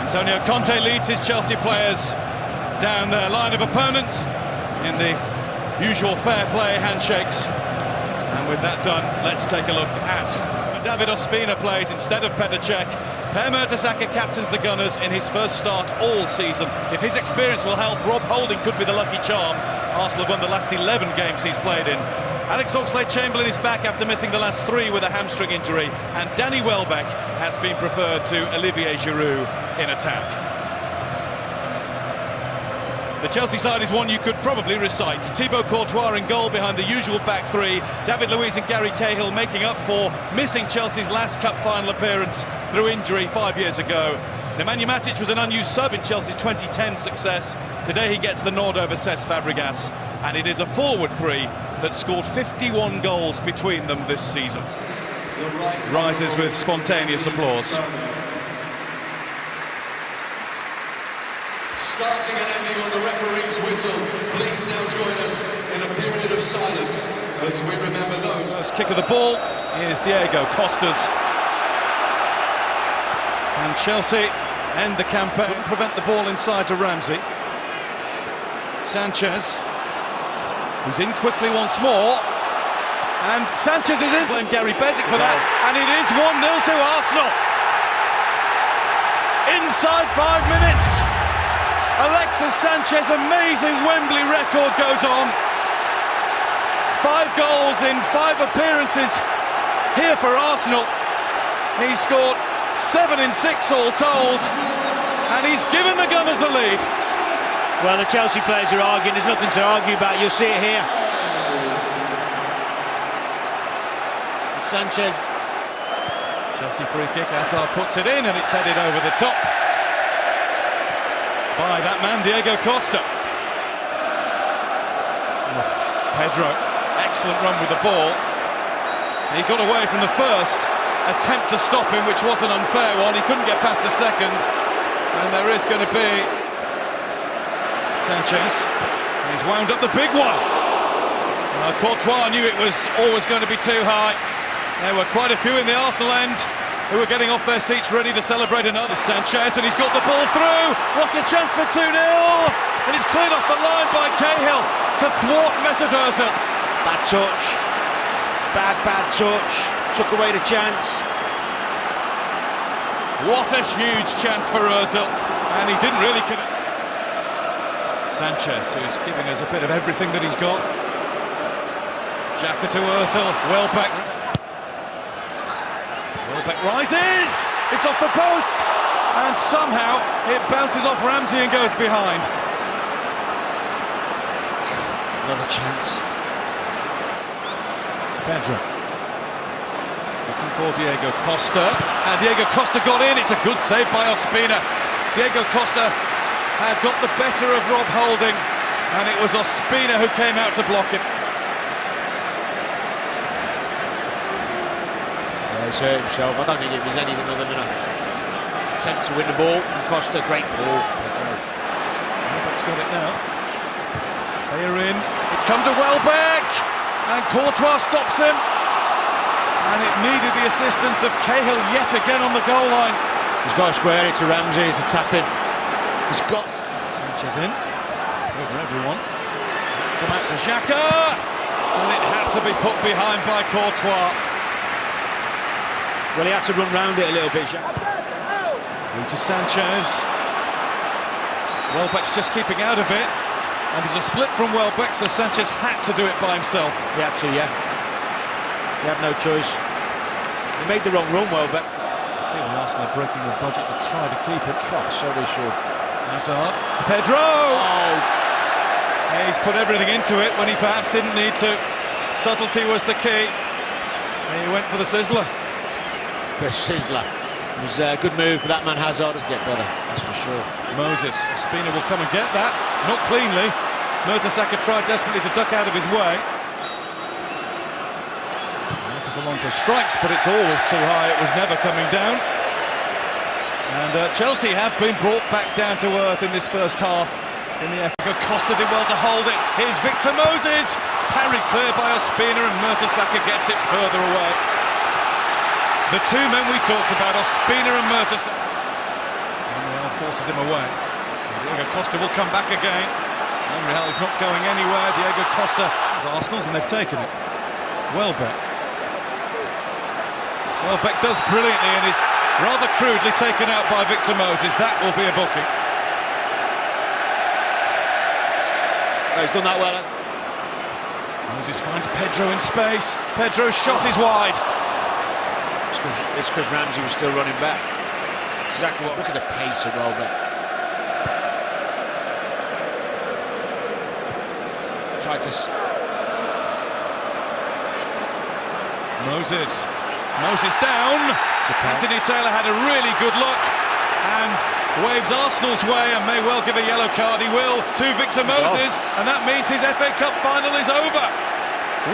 Antonio Conte leads his Chelsea players down their line of opponents in the usual fair play handshakes. And with that done, let's take a look at David Ospina plays instead of Petr Cech. Per Mertesacker captains the Gunners in his first start all season. If his experience will help, Rob Holding could be the lucky charm. Arsenal have won the last 11 games he's played in. Alex Oxlade-Chamberlain is back after missing the last 3 with a hamstring injury, and Danny Welbeck has been preferred to Olivier Giroud in attack. The Chelsea side is one you could probably recite. Thibaut Courtois in goal behind the usual back 3. David Luiz and Gary Cahill making up for missing Chelsea's last cup final appearance through injury 5 years ago. Nemanja Matic was an unused sub in Chelsea's 2010 success. Today he gets the nod over Cesc Fabregas, and it is a forward 3 that scored 51 goals between them this season. Rises with spontaneous applause. Starting and ending on the referee's whistle. Please now join us in a period of silence as we remember those. First kick of the ball is Diego Costa's. And Chelsea end the campaign, prevent the ball inside to Ramsey. Sanchez, who's in quickly once more. And Sanchez is in. Blame Gary Bezic for that. And it is 1-0 to Arsenal. Inside 5 minutes. Alexis Sanchez, amazing Wembley record goes on. 5 goals in 5 appearances here for Arsenal. He's scored 7 in 6 all told, and he's given the Gunners the lead. Well, the Chelsea players are arguing, there's nothing to argue about, you'll see it here. Sanchez. Chelsea free kick, Hazard puts it in, and it's headed over the top by that man, Diego Costa. Pedro, excellent run with the ball. He got away from the first attempt to stop him, which was an unfair one. He couldn't get past the second, and there is going to be Sanchez. He's wound up the big one. Courtois knew it was always going to be too high. There were quite a few in the Arsenal end who were getting off their seats ready to celebrate another. Sanchez, and he's got the ball through. What a chance for 2-0, and it's cleared off the line by Cahill to thwart Mesut Ozil. Bad touch, bad touch, took away the chance. What a huge chance for Ozil, and he didn't really connect. Sanchez, who's giving us a bit of everything that he's got. Xhaka to Ozil, Welbeck rises, it's off the post, and somehow it bounces off Ramsey and goes behind. Another chance. Pedro looking for Diego Costa, and Diego Costa got in. It's a good save by Ospina. Diego Costa had got the better of Rob Holding, and it was Ospina who came out to block him. He's hurt himself. I don't think it was anything other than an attempt to win the ball from Costa. Great ball. Welbeck's got it now. They're in. It's come to Welbeck, and Courtois stops him. And it needed the assistance of Cahill yet again on the goal line. He's got to square it to Ramsey. It's a tap in. He's got Sanchez in. It's over everyone. It's come out to Xhaka, and it had to be put behind by Courtois. Well, he had to run round it a little bit, Xhaka. Through to Sanchez. Welbeck's just keeping out of it, and there's a slip from Welbeck, so Sanchez had to do it by himself. He had to, yeah. He had no choice. He made the wrong run, Welbeck. See Arsenal are breaking the budget to try to keep it. So they should. Hazard. Pedro! Oh! He's put everything into it when he perhaps didn't need to. Subtlety was the key. He went for the sizzler. The sizzler. It was a good move, but that man Hazard to get better, that's for sure. Moses. Ospina will come and get that. Not cleanly. Mertesacker tried desperately to duck out of his way. Marcos Alonso strikes, but it's always too high. It was never coming down. And Chelsea have been brought back down to earth in this first half. In the FA Costa did well to hold it. Here's Victor Moses. Parried clear by Ospina, and Mertesacker gets it further away. The two men we talked about, Ospina and Mertesacker. And they are forces him away. Diego Costa will come back again. Monreal is not going anywhere. Diego Costa is Arsenal's, and they've taken it. Welbeck does brilliantly and is rather crudely taken out by Victor Moses. That will be a booking. Oh, he's done that well, hasn't he? Moses finds Pedro in space. Pedro's shot is wide. It's because Ramsey was still running back. It's exactly what. Look at the pace of Welbeck. Tried to. Moses down. Anthony Taylor had a really good look and waves Arsenal's way and may well give a yellow card. He will to Victor Moses, and that means his FA Cup final is over.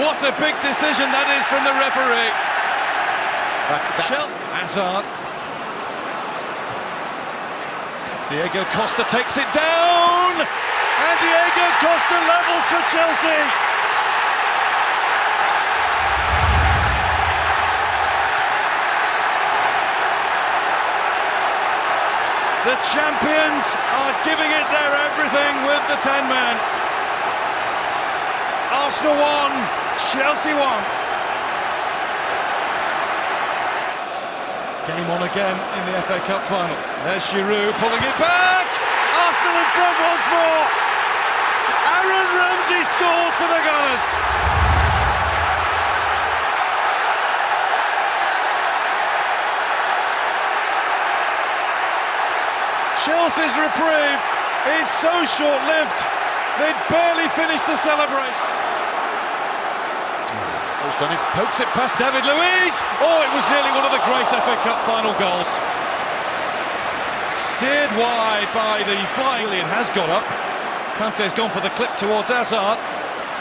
What a big decision that is from the referee. Chelsea. Hazard. Diego Costa takes it down, and Diego Costa levels for Chelsea. The champions are giving it their everything with the 10 men. Arsenal won, Chelsea won. Game on again in the FA Cup final. There's Giroud pulling it back. Arsenal in front once more. Aaron Ramsey scores for the Gunners. Chelsea's reprieve is so short-lived, they'd barely finished the celebration. Pokes it past David Luiz. Oh, it was nearly one of the great FA Cup final goals. Steered wide by the flying. Willian has got up. Kante's gone for the clip towards Hazard.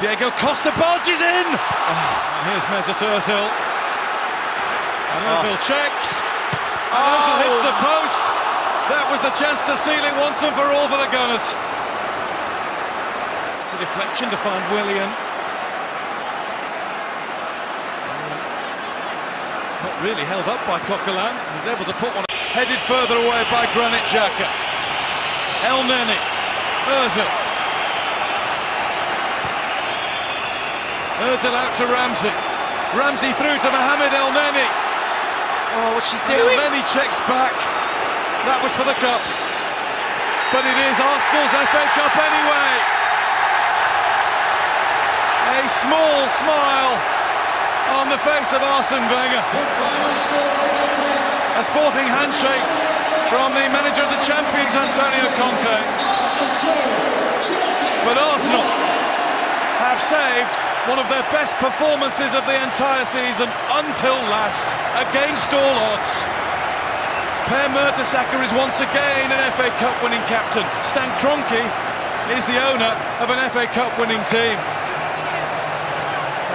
Diego Costa barges in. Here's Mesut Ozil. And Ozil checks. And Ozil hits the post. That was the chance to seal it once and for all for the Gunners. It's a deflection to find Willian. Not really held up by Coquelin. He's able to put one headed further away by Granit Xhaka. El Neni. Ozil. Ozil out to Ramsey. Ramsey through to Mohamed El Neni. Oh, what's he doing? El Neni checks back. That was for the cup, but it is Arsenal's FA Cup anyway. A small smile on the face of Arsene Wenger. A sporting handshake from the manager of the champions, Antonio Conte. But Arsenal have saved one of their best performances of the entire season until last, against all odds. Per Mertesacker is once again an FA Cup winning captain. Stan Kroenke is the owner of an FA Cup winning team.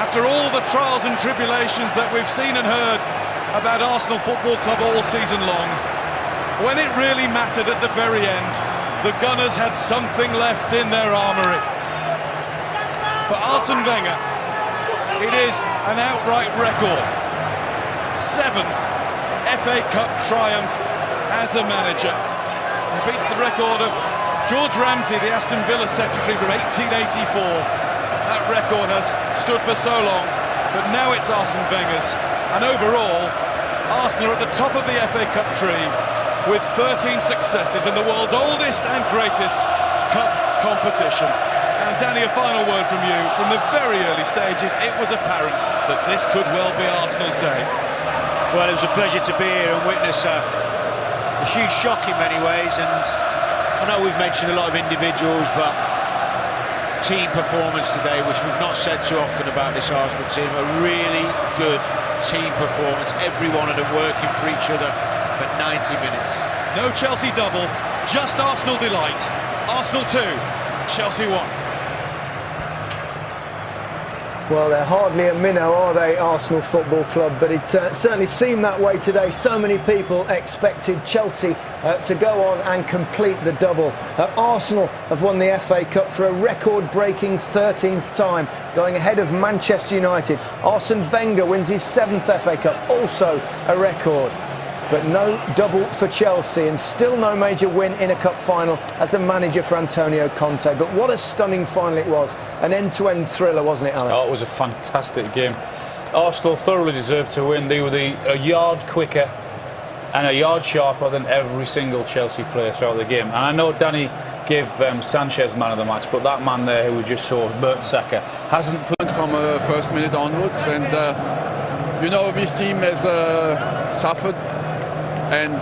After all the trials and tribulations that we've seen and heard about Arsenal Football Club all season long, when it really mattered at the very end, the Gunners had something left in their armoury. For Arsene Wenger, it is an outright record. 7th FA Cup triumph as a manager. He beats the record of George Ramsey, the Aston Villa secretary, from 1884. That record has stood for so long, but now it's Arsene Wenger's. And overall, Arsenal are at the top of the FA Cup tree with 13 successes in the world's oldest and greatest cup competition. And Danny, a final word from you. From the very early stages, it was apparent that this could well be Arsenal's day. Well, it was a pleasure to be here and witness a huge shock in many ways, and I know we've mentioned a lot of individuals, but team performance today, which we've not said too often about this Arsenal team, a really good team performance, every one of them working for each other for 90 minutes. No Chelsea double, just Arsenal delight. Arsenal 2, Chelsea 1. Well, they're hardly a minnow, are they, Arsenal Football Club? But it certainly seemed that way today. So many people expected Chelsea to go on and complete the double. Arsenal have won the FA Cup for a record-breaking 13th time, going ahead of Manchester United. Arsene Wenger wins his 7th FA Cup, also a record. but no double for Chelsea, and still no major win in a cup final as a manager for Antonio Conte. But what a stunning final it was. An end-to-end thriller, wasn't it, Alan? Oh, it was a fantastic game. Arsenal thoroughly deserved to win. They were a yard quicker and a yard sharper than every single Chelsea player throughout the game. And I know Danny gave Sanchez man of the match, but that man there who we just saw, Mertesacker, hasn't played from first minute onwards. And you know, this team has suffered and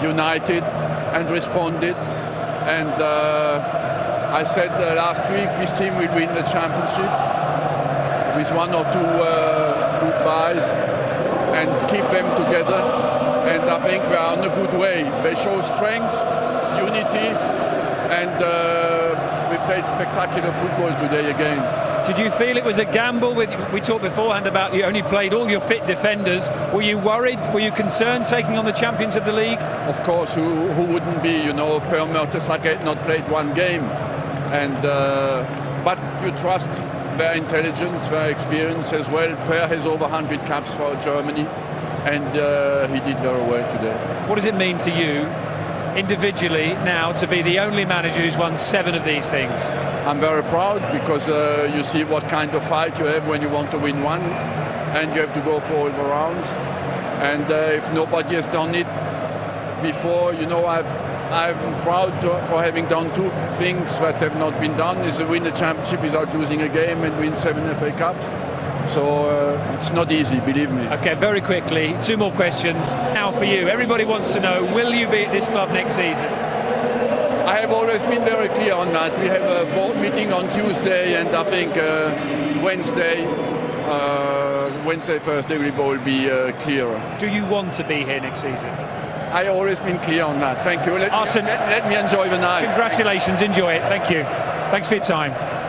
united and responded. And I said last week this team will win the championship with one or two good buys and keep them together. And I think they are on a good way. They show strength, unity, and we played spectacular football today again. Did you feel it was a gamble? We talked beforehand about you only played all your fit defenders. Were you worried? Were you concerned taking on the champions of the league? Of course, who wouldn't be? You know, Per Mertesacker had not played one game, and but you trust their intelligence, their experience as well. Per has over 100 caps for Germany, and he did very well today. What does it mean to you individually now to be the only manager who's won 7 of these things? I'm very proud because you see what kind of fight you have when you want to win one, and you have to go for all the rounds. And if nobody has done it before, you know, I'm proud for having done 2 things that have not been done: is to win the championship without losing a game and win 7 FA Cups. So it's not easy, believe me. Okay, very quickly, 2 more questions. Now for you, everybody wants to know, will you be at this club next season? I have always been very clear on that. We have a board meeting on Tuesday, and I think Wednesday, Thursday will be clearer. Do you want to be here next season? I have always been clear on that. Thank you. Let me enjoy the night. Congratulations, enjoy it. Thank you. Thanks for your time.